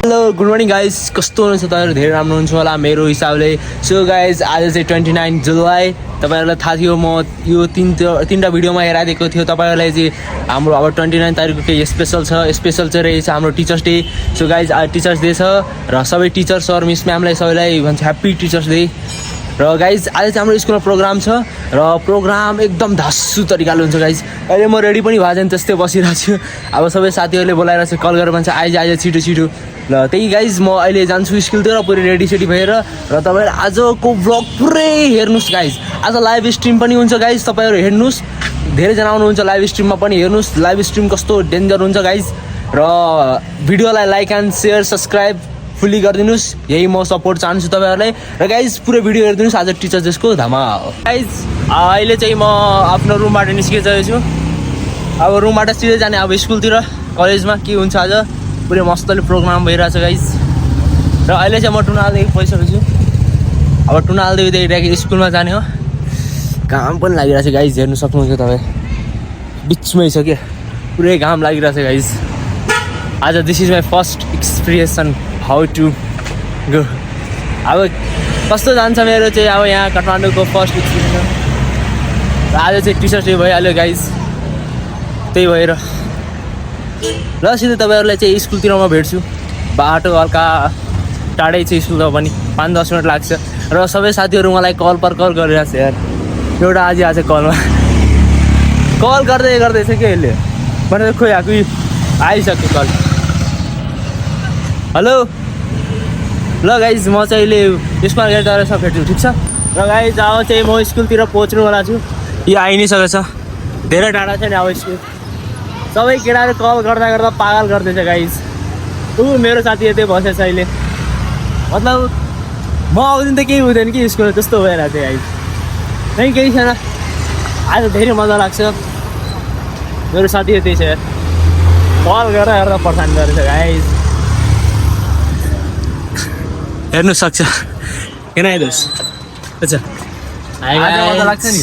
Hello good morning guys, कस्तो हुनुहुन्छ तपाईँहरू? धेरै राम्रो हुनुहुन्छ होला मेरो हिसाबले। सो गाइज आज चाहिँ 29 जुलाई। तपाईँहरूलाई थाहा थियो म यो तिनवटा भिडियोमा हेराइदिएको थियो तपाईँहरूलाई चाहिँ हाम्रो अब 29 तारिकको केही स्पेसल चाहिँ रहेछ हाम्रो टिचर्स डे। सो गाइज आज टिचर्स डे छ र सबै टिचर सर मिस म्यामलाई सबैलाई भन्छ ह्याप्पी टिचर्स डे। र गाइज आज चाहिँ हाम्रो स्कुलमा प्रोग्राम छ र प्रोग्राम एकदम धास्सु तरिकाले हुन्छ गाइज। अहिले म रेडी पनि भएको छैन, त्यस्तै बसिरहेको छु। अब सबै साथीहरूले बोलाएर चाहिँ कल गरेर भन्छ आइज छिटो छिटो। ल त्यही गाइज म अहिले जान्छु स्कुलतिर पुरै रेडी भएर र तपाईँहरू आजको भ्लग पुरै हेर्नुहोस् गाइज। आज लाइभ स्ट्रिम पनि हुन्छ गाइज, तपाईँहरू हेर्नुहोस्। धेरैजना आउनुहुन्छ लाइभ स्ट्रिममा पनि हेर्नुहोस्। लाइभ स्ट्रिम कस्तो डेन्जर हुन्छ गाइज। र भिडियोलाई like and share subscribe fully गरिदिनुहोस्, यही म सपोर्ट चाहन्छु तपाईँहरूलाई। र गाइज पुरै भिडियो हेरिदिनुहोस्, आज टिचर्स डेको धमाल। गाइज अहिले चाहिँ म आफ्नो रुमबाट निस्किसकेको छु। अब रुमबाट सिधै जाने अब स्कुलतिर कलेजमा के हुन्छ आज पुरै मस्तले प्रोग्राम भइरहेछ गाइज। र अहिले चाहिँ म टुनालदेखि गइसकेको छु। अब टुनालदेखि स्कुलमा जाने हो। घाम पनि लागिरहेछ गाइज, हेर्नु सक्नुहुन्छ तपाईँ, बिचमै छ क्या, पुरै घाम लागिरहेछ गाइज। आज this is my first experience how to go. अब कस्तो जान्छ मेरो चाहिँ अब यहाँ काठमाडौँको फर्स्ट एक्सपिरियन्स। र आज चाहिँ टिचर्स डे भइहाल्यो गाइज, त्यही भएर ल सिधै तपाईँहरूलाई चाहिँ स्कुलतिर म भेट्छु। बाटो हल्का टाढै छ स्कुल त पनि 5-10 मिनट लाग्छ। र सबै साथीहरू मलाई कल गरिरहेको छ यार। एउटा आज आएको छ कलमा, कल गर्दैछ क्या यसले भनेर खोइ आएको आइसक्यो कल। हेलो ल गाइज म चाहिँ अहिले स्कुलमा गएर तपाईँसँग भेट्छु, ठिक छ? र गाइज अब चाहिँ म स्कुलतिर पहुँच्नुवाला छु। यो आइ नै सकेछ, धेरै टाढा छ नि अब स्कुल। सबै केटाहरू कल गर्दा पागल गर्दैछ गाइज। मेरो साथी यतै बसेछ अहिले, मतलब म आउँदैन त केही हुँदैन कि स्कुल, त्यस्तो भइरहेको थियो गाइज। नै केही छैन, आज धेरै मजा लाग्छ। मेरो साथी यतै छ, कल गर्दा परेशान गरेछ गाइज, हेर्नु सक्छ किन आइदियोस्। अच्छा मजा लाग्छ नि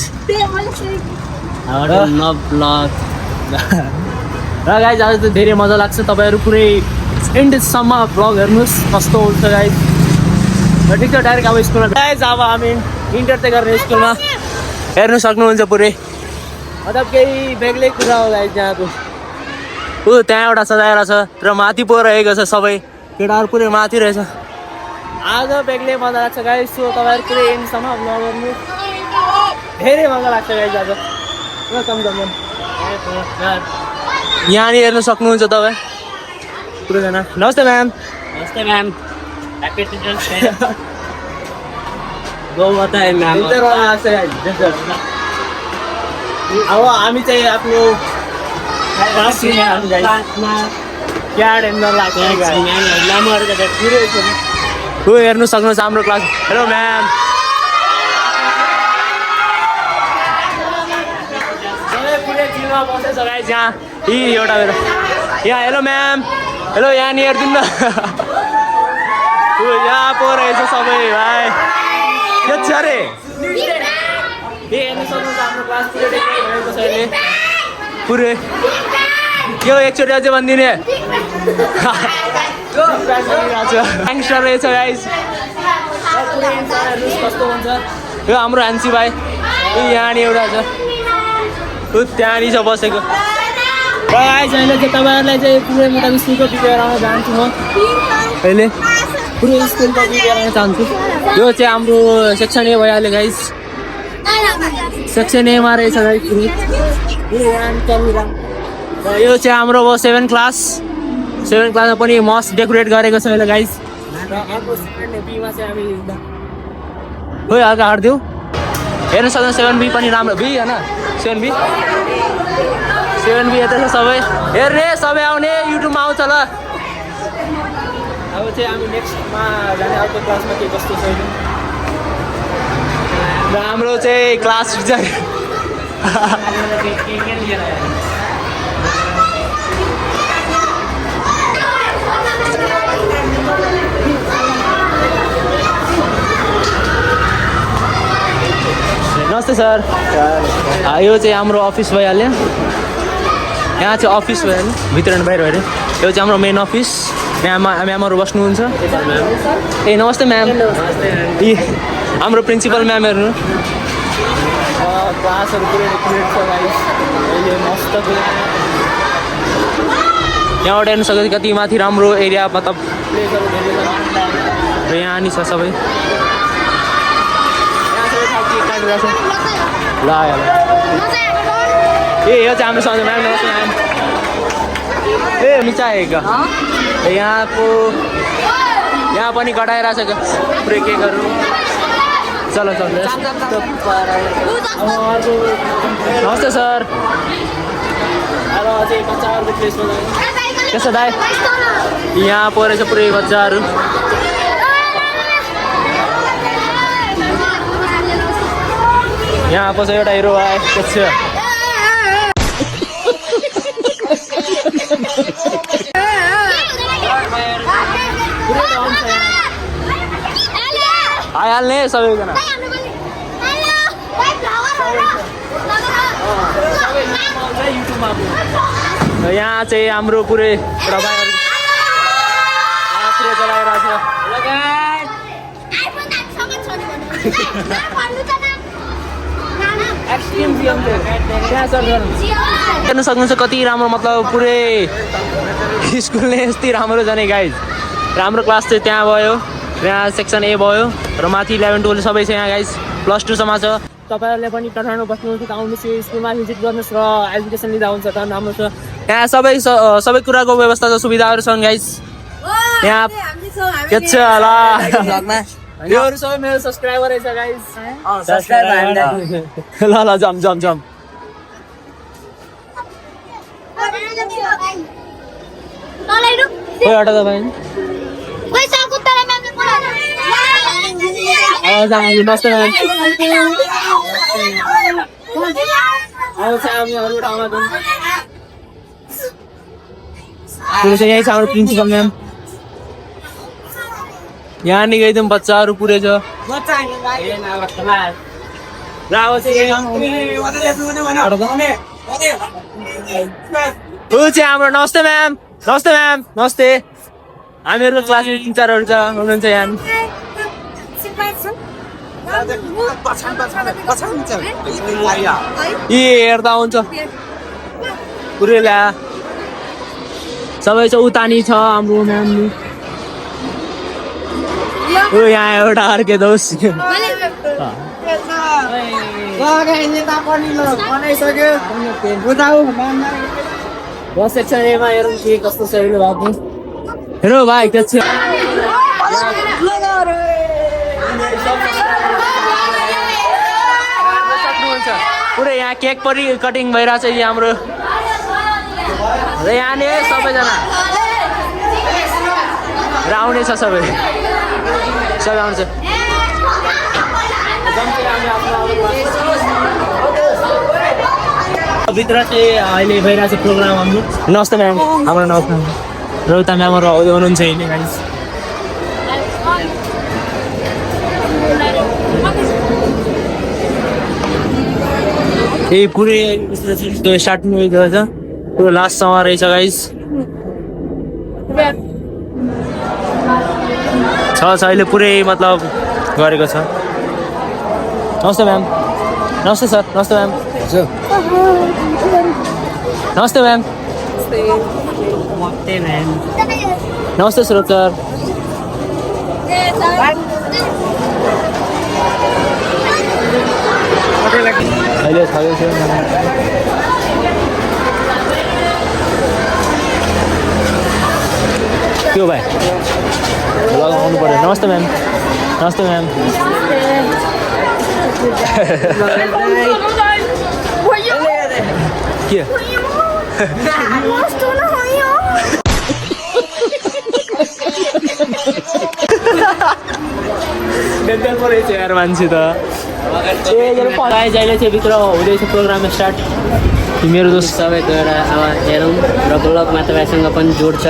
र गाइज आज त धेरै मजा लाग्छ। तपाईँहरू पुरै एन्डसम्म भ्लग हेर्नुहोस् कस्तो हुन्छ गाइज। र ठिक छ, डाइरेक्ट अब स्कुलमा गाइज अब हामी इन्टर चाहिँ गर्ने स्कुलमा हेर्नु सक्नुहुन्छ पुरै, मतलब केही बेग्लै कुरा हो गाइज। त्यहाँको त्यहाँ एउटा सजाएर छ र माथि पो रहेको छ, सबै केटाहरू पुरै माथि रहेछ। आज बेग्लै मजा लाग्छ गाइज। सो तपाईँहरू पुरै एन्डसम्म भ्लग हेर्नु, धेरै मजा लाग्छ गाइज आज। यहाँनिर हेर्नु सक्नुहुन्छ तपाईँ पुरैजना। नमस्ते म्याम। नमस्ते ma'am, happy teachers day. Go बताए म्याम। अब हामी चाहिँ आफ्नो हेर्नु सक्नुहुन्छ हाम्रो क्लास। Hello ma'am. पुरै चिलमा बसेछ गाइज यहाँ। एउटा मेरो यहाँ। हेलो म्याम, हेलो यहाँ नि हेरिदिनु न। यहाँ पो रहेछ सबै भाइ, के छ अरे? हेर्नु सक्नुहुन्छ हाम्रो क्लास पुरै डेकोरेट भएको छ अहिले पुरै। यो एकचोटि अझै भनिदिने ग्याङ्स्टर रहेछ गाइज। कस्तो हुन्छ यो हाम्रो हान्सी भाइ, यहाँनिर एउटा छ, त्यहाँनिर छ बसेको। र गाइज अहिले चाहिँ तपाईँहरूलाई चाहिँ पुरै मतलब स्कुलको बिग्राउन चाहन्छु म। अहिले पुरै स्कुलको बिग्राउन चाहन्छु। यो चाहिँ हाम्रो सेक्सन ए भइहाल्यो गाइज, सेक्सन एमा रहेछ गाइज पुरै। र यो चाहिँ हाम्रो अब 7 क्लासमा पनि मस्त डेकोरेट गरेको छ अहिले गाइज। र अर्को 7B मा चाहिँ हामी खोइ हल्का हारिदिउँ। हेर्नु सक्दैन 7B पनि राम्रो बी होइन, 7B यता छ सबै हेर्ने, सबै आउने, युट्युबमा आउँछ ल। अब चाहिँ हामी नेक्स्टमा जाने अर्को क्लासमा के कस्तो छ। र हाम्रो चाहिँ क्लास टिचर नमस्ते सर। यो चाहिँ हाम्रो अफिस भइहाल्यो। यहाँ चाहिँ अफिस भइहाल्यो, भित्र बाहिर भएर। यो चाहिँ हाम्रो मेन अफिस। म्यामहरू बस्नुहुन्छ ए नमस्ते म्याम ए हाम्रो प्रिन्सिपल म्यामहरू क्लासहरू पुरै डेकोरेट छ गाइस अहिले मस्त यहाँबाट हेर्नु सक्छ कति माथि राम्रो एरिया मतलब प्लेसहरू धेरै र यहाँ नि छ सबै ल ए यो चाहिँ हाम्रो सन्जय म्याम नमस्ते म्याम ए मिचाएको यहाँ पनि गडाइरहेछ पुरै केकहरू चलो नमस्ते सर कसो दाइ यहाँ परेछ पुरै बच्चाहरू यहाँ पछि एउटा हिरो आएको छ आइहाल्ने सबैजना यहाँ चाहिँ हाम्रो पुरै एउटा पुरै चलाइरहेको हेर्नु सक्नुहुन्छ कति राम्रो मतलब पुरै स्कुल नै यस्तै राम्रो जाने गाइज राम्रो क्लास चाहिँ त्यहाँ भयो यहाँ सेक्सन ए भयो र माथि 11 12 सबै छ यहाँ गाइज +2 सम्म छ तपाईँहरूले पनि काठमाडौँ बस्नुहुन्छ त आउनुहोस् स्कुलमा भिजिट गर्नुहोस् र एजुकेसन लिँदा हुन्छ त राम्रो छ यहाँ सबै कुराको व्यवस्था छ सुविधाहरू छन् गाइज यहाँ के छ ल योहरू सबै मेरो सब्सक्राइबर रहेछ गाइज ल जम कोही हटा तपाईँ नमस्ते म्याम यही छ हाम्रो प्रिन्सिपल म्याम यहाँ नि गइदिउँ बच्चाहरू पुरै छ हाम्रो नमस्ते म्याम नमस्ते हामीहरूको क्लासमा टिचरहरू छ हुनुहुन्छ यहाँ हेर्दा हुन्छ पुरै ल्या सबै छ उतानी छ हाम्रो म्याम यहाँ एउटा अर्के दोष सेक्सन एमा हेरौँ के कस्तो छ हेलो भाइ के छ पुरै यहाँ केक पनि कटिङ भइरहेछ यहाँ हाम्रो र यहाँ नि सबैजना र आउने छ सबै आउँछ भित्र चाहिँ अहिले भइरहेछ प्रोग्राम हाम्रो नमस्ते म्याम हाम्रो नमस्ते रौता म्यामहरू आउँदै हुनुहुन्छ यहीँ गाइस यही पुरै स्टार्ट भइरहेछ पुरो लास्टसम्म रहेछ गाइस छ अहिले पुरै मतलब गरेको छ नमस्ते म्याम नमस्ते सर नमस्ते म्याम नमस्ते म्याम नमस्ते सुरज सर अहिले छँदैछ त्यो भाइ लगाउनु पर्यो नमस्ते म्याम नमस्ते म्याम के यार मान्छे त जहिले चाहिँ भित्र हुँदैछ प्रोग्राम स्टार्ट मेरो दोस्त सबैको एउटा अब हेरौँ र ब्लगमा तपाईँसँग पनि जोड्छ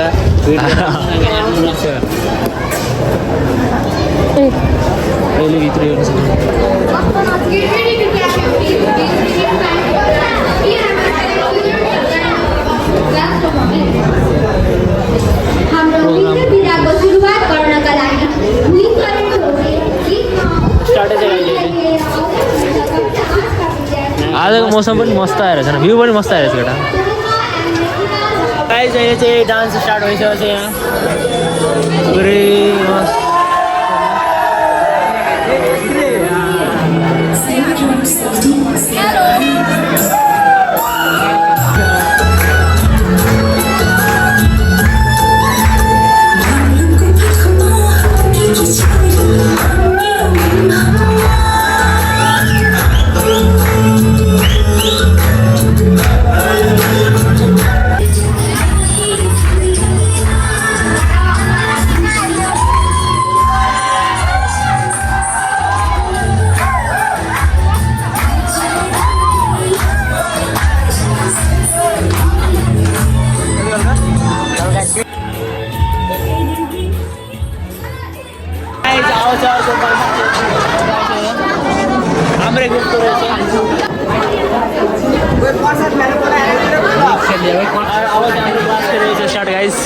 अहिले भित्र प्रोग्राम मौसम पनि मस्त आएर छ भ्यू पनि मस्त आएर छ केटा गाइस अहिले चाहिँ डान्स स्टार्ट भइसकेको छ यहाँ पुरै मस्त हाम्रै ग्रुपको रहेछ स्टार्ट गाइस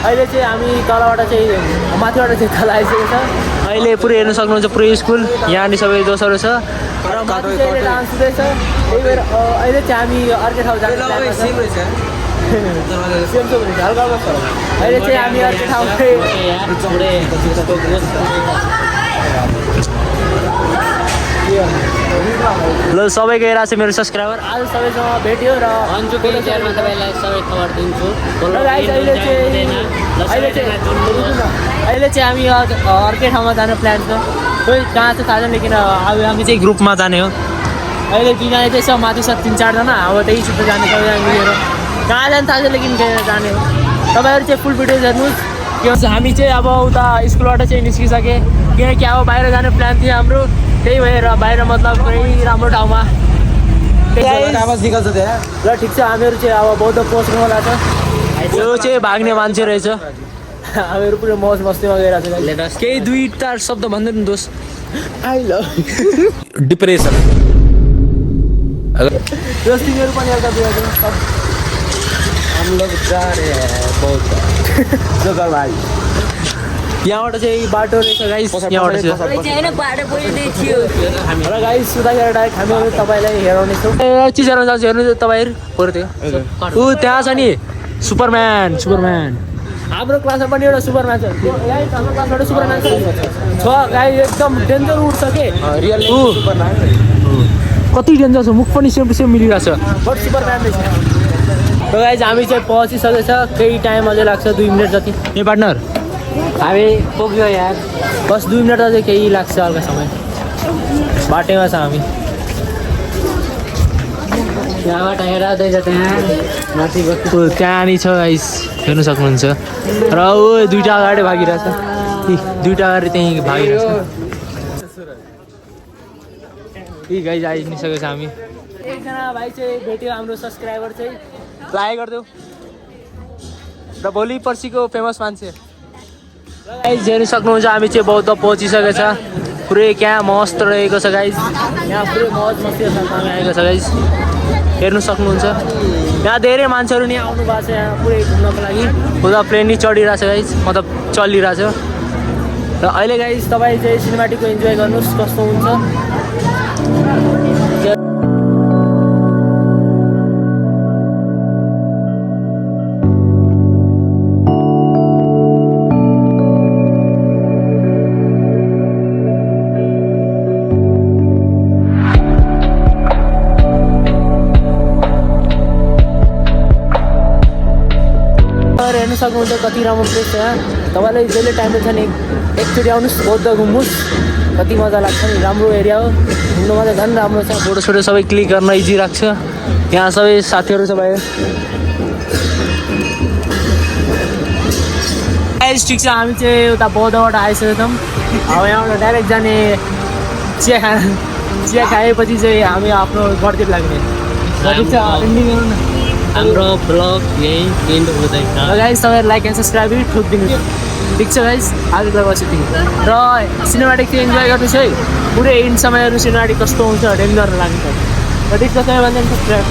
अहिले चाहिँ हामी तलबाट चाहिँ माथिबाट चाहिँ तल आइसकेको छ अहिले पुरै हेर्न सक्नुहुन्छ पुरै स्कुल यहाँनिर सबै दोस्तहरू छ र माथि चाहिँ डान्स हुँदैछ त्यही भएर अहिले चाहिँ हामी अर्कै ठाउँ जाने अहिले चाहिँ हामी अर्कै ठाउँ ल सबै गइरहेको छ मेरो सब्सक्राइबर आज सबैसँग भेट्यो र अन्जुको च्यानलमा तपाईँलाई सबै खबर दिन्छु अहिले चाहिँ हामी अर्कै ठाउँमा जाने प्लान छ कोही कहाँ छ थाहा छैन लेकिन अब हामी चाहिँ ग्रुपमा जाने हो अहिले बिना चाहिँ छ माथि छ 3-4 जना अब त्यही सिधै जाने सबैजना मिलेर कहाँ जाने थाहा छैन लेकिन जाने हो तपाईँहरू चाहिँ फुल भिडियो हेर्नुहोस् किनभने हामी चाहिँ अब उता स्कुलबाट चाहिँ निस्किसकेँ किनकि अब बाहिर जाने प्लान थियो हाम्रो त्यही भएर बाहिर मतलब कुनै राम्रो ठाउँमा ल ठिक छ हामीहरू चाहिँ अब बौद्ध पस्नुवाला छ यो चाहिँ भाग्ने मान्छे रहेछ हामीहरू पुरै मौज मस्तीमा गइरहेको छ केही 2-4 शब्द भन्दै नि दोस्त आई लभ डिप्रेसन दोस्त तिमीहरू पनि एउटा हम लोग जा रहे हैं बहुत जोकर भाइ यहाँबाट चाहिँ बाटो रहेछ गाइस यहाँबाट चाहिँ र गाइस सुधाकेर डाइरेक्ट हामी तपाईँलाई हेराउने छौँ चिज हेराउनु जान्छ हेर्नु तपाईँहरू पऱ्यो त्यो ऊ त्यहाँ छ नि सुपरम्यान हाम्रो क्लासमा पनि एउटा सुपरम्यान छ हाम्रो क्लासबाट सुपरम्यान छ गाई एकदम डेन्जर उठ्छ के कति डेन्जर छ मुख पनि सेम टु सेम मिलिरहेको छ बट सुपरम्यान रहेछ र गाइज हामी चाहिँ पहुँचिसकेको छ केही टाइम अझै लाग्छ 2 मिनट जति ए पार्टनर हामी पुग्यो यार बस 2 मिनट अझै केही लाग्छ हल्का समय बाटोमा छ हामी यहाँबाट हेर्दै जाँदा माथि त्यहाँ छ गाइस हेर्नु सक्नुहुन्छ र ऊ 2टा अगाडि भागिरहेछ 2टा अगाडि त्यहीँ भागिरहेछ यी गाइस आइसकेको छ हामी एकजना भाइ चाहिँ भेट्यो हाम्रो सब्सक्राइबर चाहिँ लाइक गरिदेऊ र भोलि पर्सिको फेमस मान्छे गाइज हेर्नु सक्नुहुन्छ हामी चाहिँ बौद्ध पहुँचिसकेको छ पुरै क्या मस्त रहेको छ गाइज यहाँ पुरै मौज मस्तीको साथमा हामी आएको छ गाइज हेर्नु सक्नुहुन्छ यहाँ धेरै मान्छेहरू नि आउनु भएको छ यहाँ पुरै घुम्नको लागि उता प्लेन नि चढिरहेको छ गाइज मतलब चलिरहेछ र अहिले गाइज तपाईँ चाहिँ सिनेमेटिकको इन्जोय गर्नुहोस् कस्तो हुन्छ हेर्नु सक्नुहुन्छ कति राम्रो प्लेस छ यहाँ तपाईँलाई जहिले टाइम छ नि एकचोटि आउनुहोस् बौद्ध घुम्नुहोस् कति मजा लाग्छ नि राम्रो एरिया हो घुम्नुमा त झन् राम्रो छ फोटोसोटो सबै क्लिक गर्न इजी राख्छ यहाँ सबै साथीहरू छ भाइ ठिक छ हामी चाहिँ उता बौद्धबाट आइसकेको छौँ अब यहाँबाट डाइरेक्ट जाने चिया खाएपछि चाहिँ हामी आफ्नो घरतिर लाग्ने ठिक छ एन्डिङ गरौँ न हाम्रो ब्लग यही एन्ड हुँदैछ गाइज तपाईँ लाइक एन्ड सब्सक्राइब ठोकिदिनु ठिक छ गाइज आजलाई बस यति र सिनेमेटिक चाहिँ इन्जोय गर्नुहोस् है पुरै इन्डसम्महरू सिनेमेटिक कस्तो हुन्छ डेन्जर लाग्छ र ठिक छ तपाईँ भन्दा सब्सक्राइब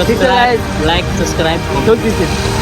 ठिक छ गाइज लाइक सब्सक्राइब ठोकिदिन्छु